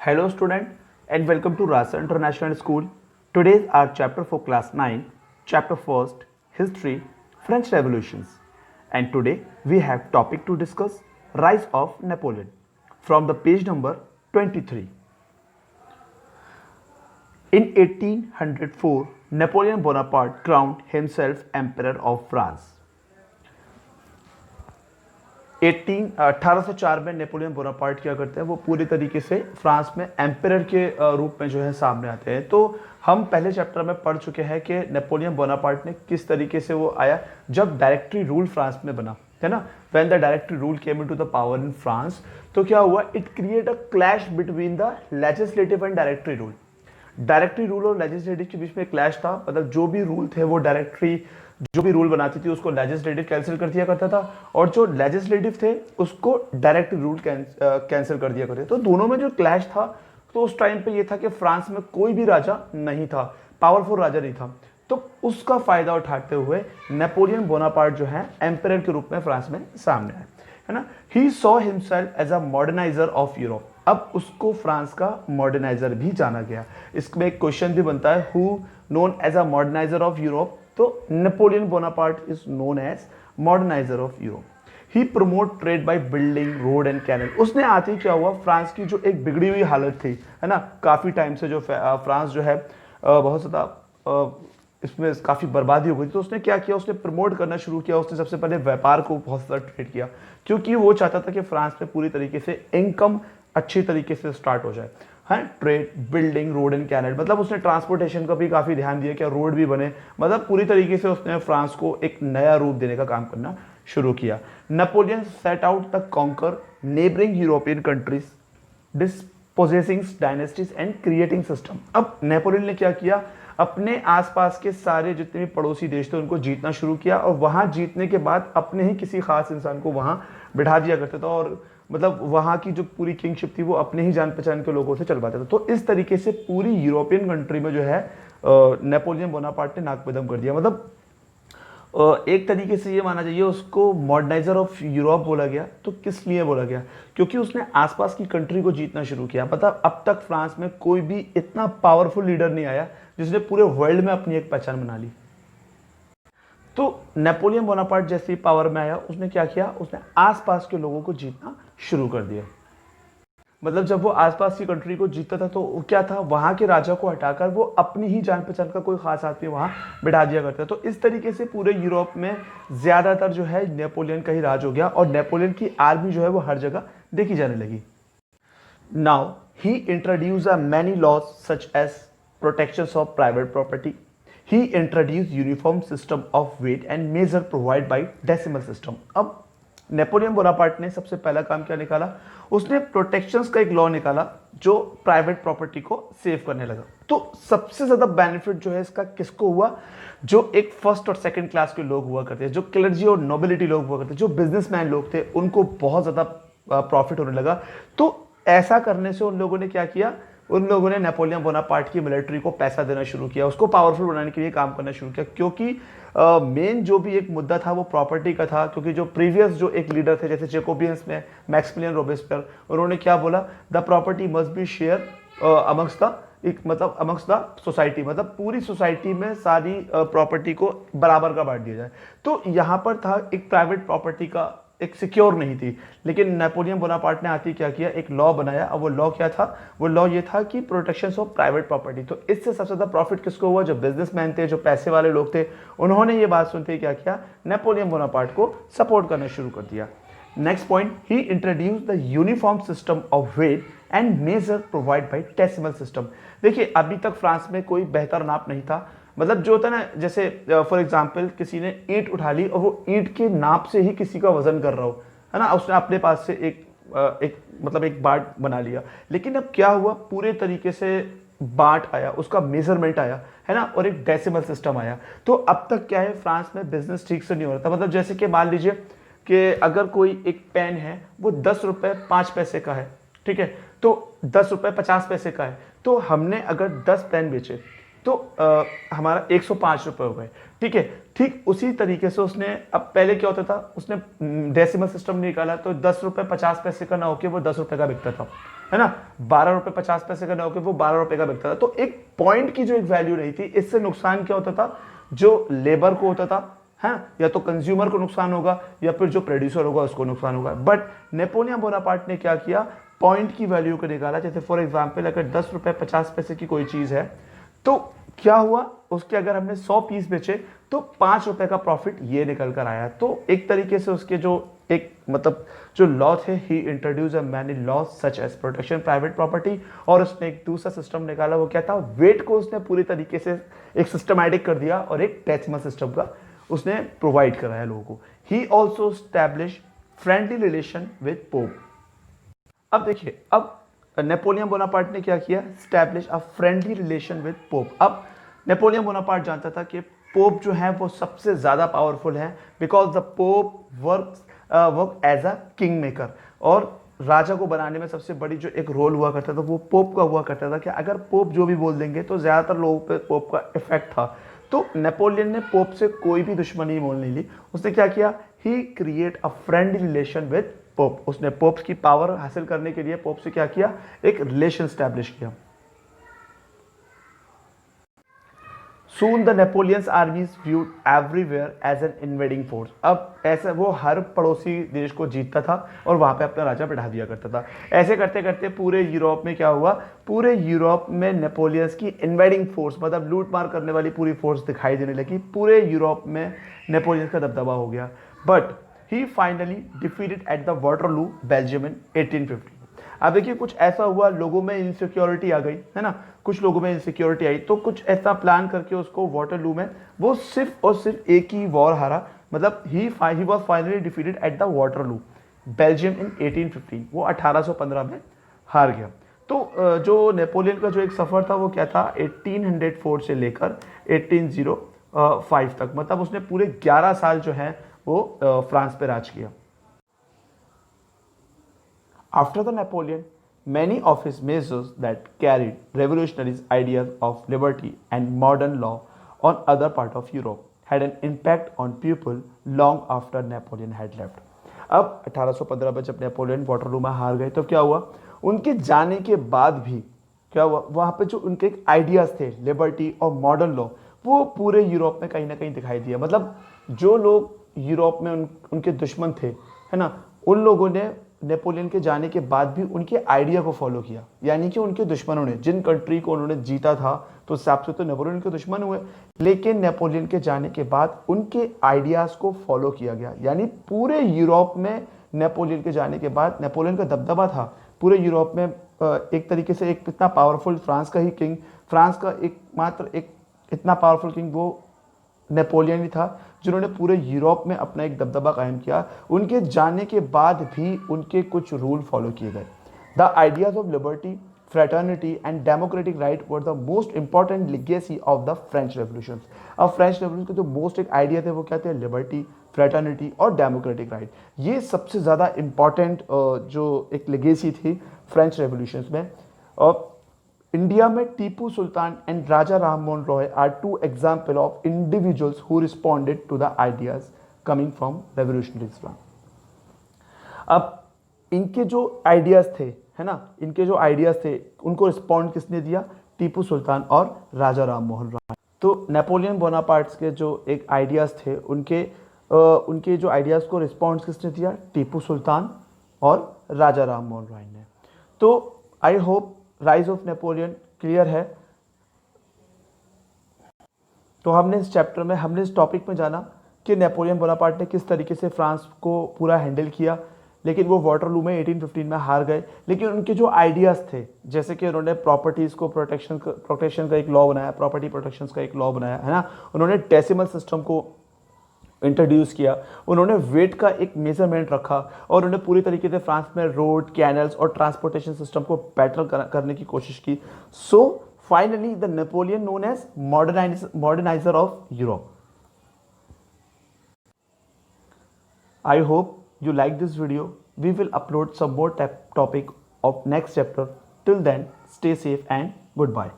Hello student and welcome to Rasa International School. Today is our chapter for class 9, chapter 1st, History, French Revolutions. And today we have topic to discuss Rise of Napoleon from the page number 23. In 1804, Napoleon Bonaparte crowned himself Emperor of France. 1804 में Napoleon Bonaparte क्या करते हैं, वो पूरी तरीके से France में emperor के रूप में जो है सामने आते हैं। तो हम पहले चैप्टर में पढ़ चुके हैं कि नेपोलियन बोनापार्ट ने किस तरीके से वो आया जब डायरेक्टरी रूल फ्रांस में बना, है ना। When the directory rule came into the power in France, तो क्या हुआ, it create a clash between the legislative and directory rule. Directory rule और लेजिस्लेटिव के बीच में क्लैश था, मतलब जो भी रूल थे वो डायरेक्टरी जो भी रूल बनाती थी उसको लेजिस्लेटिव कैंसिल कर दिया करता था, और जो लेजिस्लेटिव थे उसको डायरेक्ट रूल कैंसिल कर दिया करते। तो दोनों में जो क्लैश था, तो उस टाइम पे ये था कि फ्रांस में कोई भी राजा नहीं था, पावरफुल राजा नहीं था। तो उसका फायदा उठाते हुए नेपोलियन बोनापार्ट जो है एम्परर के रूप में फ्रांस में सामने आए, है ना। He saw himself as a moderniser of Europe. अब उसको फ्रांस का मॉडर्नाइजर भी जाना गया। इसमें एक क्वेश्चन भी बनता है, who known as a moderniser of Europe. तो Napoleon Bonaparte is known as moderniser of Europe. He promote trade by building road and canal. उसने आते ही क्या हुआ, फ्रांस की जो एक बिगड़ी हुई हालत थी, है ना, काफी टाइम से जो फ्रांस जो है बहुत ज्यादा इसमें काफी बर्बादी हो गई, तो उसने क्या किया, उसने प्रमोट करना शुरू किया। उसने सबसे पहले व्यापार को बहुत ज्यादा ट्रेड किया, क्योंकि वो चाहता था कि फ्रांस में पूरी तरीके से इनकम अच्छी तरीके से स्टार्ट हो जाए। हाँ, trade, building, road and canal, मतलब उसने ट्रांसपोर्टेशन का भी काफी ध्यान दिया कि रोड भी बने, मतलब पूरी तरीके से उसने फ्रांस को एक नया रूप देने का काम करना शुरू किया। Napoleon set out the conquer neighbouring European countries, dispossessing dynasties and creating system. अब नेपोलियन ने क्या किया, अपने आसपास के सारे जितने भी पड़ोसी देश थे उनको जीतना शुरू किया, और वहां जीतने के बाद अपने ही किसी खास इंसान को वहां बिठा दिया करता था, और मतलब वहां की जो पूरी किंगशिप थी वो अपने ही जान पहचान के लोगों से चलवाता था। तो इस तरीके से पूरी यूरोपियन कंट्री में जो है नेपोलियन बोनापार्ट ने नाक बदम कर दिया। मतलब एक तरीके से ये माना जाइए उसको मॉडर्नाइजर ऑफ यूरोप बोला गया। तो किस लिए बोला गया, क्योंकि उसने आसपास की कंट्री को जीतना शुरू किया। मतलब अब तक फ्रांस में कोई भी इतना पावरफुल लीडर नहीं आया जिसने पूरे वर्ल्ड में अपनी एक पहचान बना ली। तो नेपोलियन बोनापार्ट जैसे ही पावर में आया, उसने क्या किया, उसने आसपास के लोगों को जीतना शुरू कर दिया। मतलब जब वो आसपास की कंट्री को जीतता था तो क्या था, वहां के राजा को हटाकर वो अपनी ही जान पहचान का कोई खास आदमी वहां बिठा दिया करता। तो इस तरीके से पूरे यूरोप में ज्यादातर जो है नेपोलियन का ही राज हो गया, और नेपोलियन की आर्मी जो है वो हर जगह देखी जाने लगी। Now he introduce a many laws such as protections of private property. He introduced uniform system of weight and measure provided by decimal system. अब नेपोलियन बोनापार्ट ने सबसे पहला काम क्या निकाला, उसने प्रोटेक्शंस का एक लॉ निकाला जो प्राइवेट प्रॉपर्टी को सेव करने लगा। तो सबसे ज्यादा बेनिफिट जो है इसका किसको हुआ, जो एक फर्स्ट और सेकंड क्लास के लोग हुआ करते हैं, जो क्लर्जी और नोबिलिटी लोग हुआ करते, जो बिजनेसमैन लोग थे, उनको बहुत ज्यादा प्रॉफिट होने लगा। तो ऐसा करने से उन लोगों ने क्या किया, उन लोगों ने नेपोलियन बोनापार्ट की मिलिट्री को पैसा देना शुरू किया, उसको पावरफुल बनाने के लिए काम करना शुरू किया। क्योंकि मेन जो भी एक मुद्दा था वो प्रॉपर्टी का था, क्योंकि जो प्रीवियस जो एक लीडर थे जैसे जैकोबियंस में मैक्सिमिलियन रोबेस्पियर, उन्होंने क्या बोला, the property must be share amongst the मतलब अमंग्स द सोसाइटी, मतलब पूरी सोसाइटी में सारी प्रॉपर्टी को बराबर का बांट दिया जाए। तो यहाँ पर था एक प्राइवेट प्रॉपर्टी का एक सिक्योर नहीं थी, लेकिन नेपोलियन बोनापार्ट ने आती क्या किया, एक लॉ बनाया। अब वो लॉ क्या था, वो लॉ ये था कि प्रोटेक्शन ऑफ प्राइवेट प्रॉपर्टी। तो इससे सबसे ज्यादा प्रॉफिट किसको हुआ, जो बिजनेसमैन थे, जो पैसे वाले लोग थे, उन्होंने ये बात सुनते ही क्या किया, नेपोलियन बोनापार्ट को सपोर्ट करना शुरू कर दिया। Next point, he introduce the uniform system of weight and measure provide by decimal system. देखिए अभी तक फ्रांस में कोई बेहतर नाप नहीं था। मतलब जो होता है ना, जैसे फॉर एग्जांपल किसी ने ईंट उठा ली और वो ईंट के नाप से ही किसी का वजन कर रहा हो, है ना, उसने अपने पास से एक बाट बना लिया। लेकिन अब क्या हुआ, पूरे तरीके से बाट आया, उसका मेजरमेंट आया, है ना, और एक डेसिमल सिस्टम आया। तो अब तक क्या है, फ्रांस में बिजनेस ठीक से नहीं हो रहा था। मतलब जैसे कि मान लीजिए कि अगर कोई एक पेन है वो 10 रुपए 5 पैसे का है, ठीक है, तो 10 रुपए 50 पैसे का है, तो हमने अगर 10 पेन बेचे तो हमारा 105 रुपए हो गए, ठीक है। ठीक उसी तरीके से उसने, अब पहले क्या होता था, उसने डेसिमल सिस्टम निकाला तो 10 रुपए 50 पैसे का ना होके वो 10 रुपए का बिकता था। है ना, 12 रुपए 50 पैसे का नोट वो 12 रुपए का बिकता था। तो एक पॉइंट की जो एक वैल्यू रही थी, इससे नुकसान क्या होता था, जो लेबर को होता था, है, या तो कंज्यूमर को नुकसान होगा या फिर जो प्रोड्यूसर होगा उसको नुकसान होगा। बट नेपोलियन बोनापार्ट ने क्या किया, पॉइंट की वैल्यू को निकाला। जैसे फॉर एग्जांपल अगर 10 रुपए 50 पैसे की कोई चीज है, तो क्या हुआ, उसके अगर हमने 100 पीस बेचे तो 5 रुपए का प्रॉफिट ये निकल कर आया। तो एक तरीके से उसके जो एक मतलब जो लॉ थे, he introduce a many law such as protection private property, और उसने एक दूसरा सिस्टम निकाला। वो क्या था, वेट को उसने पूरी तरीके से एक सिस्टमैटिक कर दिया और एक डेसिमल सिस्टम का उसने प्रोवाइड कराया लोगों को। He also establish friendly relation with pope. अब देखिए, अब नेपोलियन बोनापार्ट ने क्या किया, establish a friendly relation with pope. अब नेपोलियन बोनापार्ट जानता था कि पोप जो है वो सबसे ज्यादा पावरफुल है, because the pope work as a king maker, और राजा को बनाने में सबसे बड़ी जो एक रोल हुआ करता था वो पोप का हुआ करता था, कि अगर पोप जो भी बोल देंगे तो ज्यादातर लोगों पे पोप का इफेक्ट था। तो नेपोलियन ने पोप से कोई भी दुश्मनी मोल नहीं ली। उसने क्या किया, he create a friendly relation with Pope. उसने पोप की पावर हासिल करने के लिए पोप से क्या किया, एक रिलेशन स्टैब्लिश किया। Soon the Napoleon's armies viewed everywhere as an invading force। अब ऐसा वो हर पड़ोसी देश को जीतता था और वहां पे अपना राजा बैठा दिया करता था। ऐसे करते करते पूरे यूरोप में क्या हुआ, पूरे यूरोप में नेपोलियंस की इन्वेडिंग फोर्स, मतलब लूट मार करने वाली पूरी फोर्स दिखाई देने लगी। पूरे यूरोप में नेपोलियंस का दबदबा हो गया। But he finally defeated at the Waterloo Belgium in 1850। अब देखिए, कुछ ऐसा हुआ, लोगों में इनसिक्योरिटी आ गई, है ना, कुछ लोगों में इनसिक्योरिटी आई, तो कुछ ऐसा प्लान करके उसको वाटरलू में वो सिर्फ और सिर्फ एक ही वॉर हारा। मतलब he was finally defeated at the Waterloo Belgium in 1815। वो 1815 में हार गया। तो जो नेपोलियन का जो एक सफर था वो क्या था, 1804 से लेकर 1805 तक, मतलब उसने पूरे 11 साल जो है वो फ्रांस पे राज किया। After the Napoleon, many of his measures that carried revolutionary ideas of liberty and modern law on other part of Europe had an impact on people long after Napoleon had left। अब 1815 में जब Napoleon Waterloo में हार गए तो क्या हुआ, उनके जाने के बाद भी क्या हुआ, वहाँ पे जो उनके आइडियाज थे लिबर्टी और मॉडर्न लॉ, वो पूरे यूरोप में कहीं ना कहीं दिखाई दिया। मतलब जो लोग यूरोप में उनके दुश्मन थे, है ना, उन लोगों ने नेपोलियन के जाने के बाद भी उनके आइडिया को फॉलो किया। यानी कि उनके दुश्मनों ने, जिन कंट्री को उन्होंने जीता था तो उस हिसाब से तो नेपोलियन के दुश्मन हुए, लेकिन नेपोलियन के जाने के बाद उनके आइडियाज को फॉलो किया गया। यानी पूरे यूरोप में नेपोलियन के जाने के बाद नेपोलियन का दबदबा था पूरे यूरोप में। एक तरीके से एक इतना पावरफुल फ्रांस का ही किंग, फ्रांस का एकमात्र एक इतना पावरफुल किंग वो नेपोलियन ही था, जिन्होंने पूरे यूरोप में अपना एक दबदबा कायम किया। उनके जाने के बाद भी उनके कुछ रूल फॉलो किए गए। The ideas of liberty, fraternity and democratic right were the most important legacy of the French revolution. अब फ्रेंच रेवोल्यूशन के जो मोस्ट एक आइडिया थे वो क्या थे, लिबर्टी, फ्रेटर्निटी और डेमोक्रेटिक राइट। ये सबसे ज़्यादा इंपॉर्टेंट जो एक लिगेसी थी फ्रेंच रेवोल्यूशन में। और इंडिया में Tipu Sultan and Raja Ram Mohan Roy are two example of individuals who responded to the ideas coming from revolutionaries. अब इनके जो आइडियाज थे, है ना, इनके जो आइडियाज थे उनको रिस्पॉन्ड किसने दिया, टीपू सुल्तान और राजा राम मोहन रॉय। तो नेपोलियन बोनापार्ट्स के जो एक आइडियाज थे उनके जो आइडियाज को रिस्पॉन्ड किसने दिया, टीपू सुल्तान और राजा राम मोहन रॉय ने। तो I hope rise of Napoleon clear है। तो हमने इस चैप्टर में, हमने इस टॉपिक में जाना कि नेपोलियन बोनापार्ट ने किस तरीके से फ्रांस को पूरा हैंडल किया, लेकिन वो वाटरलू में 1815 में हार गए। लेकिन उनके जो आइडियाज़ थे, जैसे कि उन्होंने प्रॉपर्टीज़ को प्रोटेक्शन का एक लॉ बनाया, प्रॉपर्टी प्रोटेक्शन का एक लॉ बनाया, है ना, उन्होंने डेसिमल सिस्टम को इंट्रोड्यूस किया, उन्होंने वेट का एक मेजरमेंट रखा, और उन्होंने पूरी तरीके से फ्रांस में रोड, कैनल्स और ट्रांसपोर्टेशन सिस्टम को बेटर करने की कोशिश की। So finally the Napoleon known as moderniser of Europe. I hope you like this video. We will upload some more topic of next chapter. Till then, stay safe and goodbye.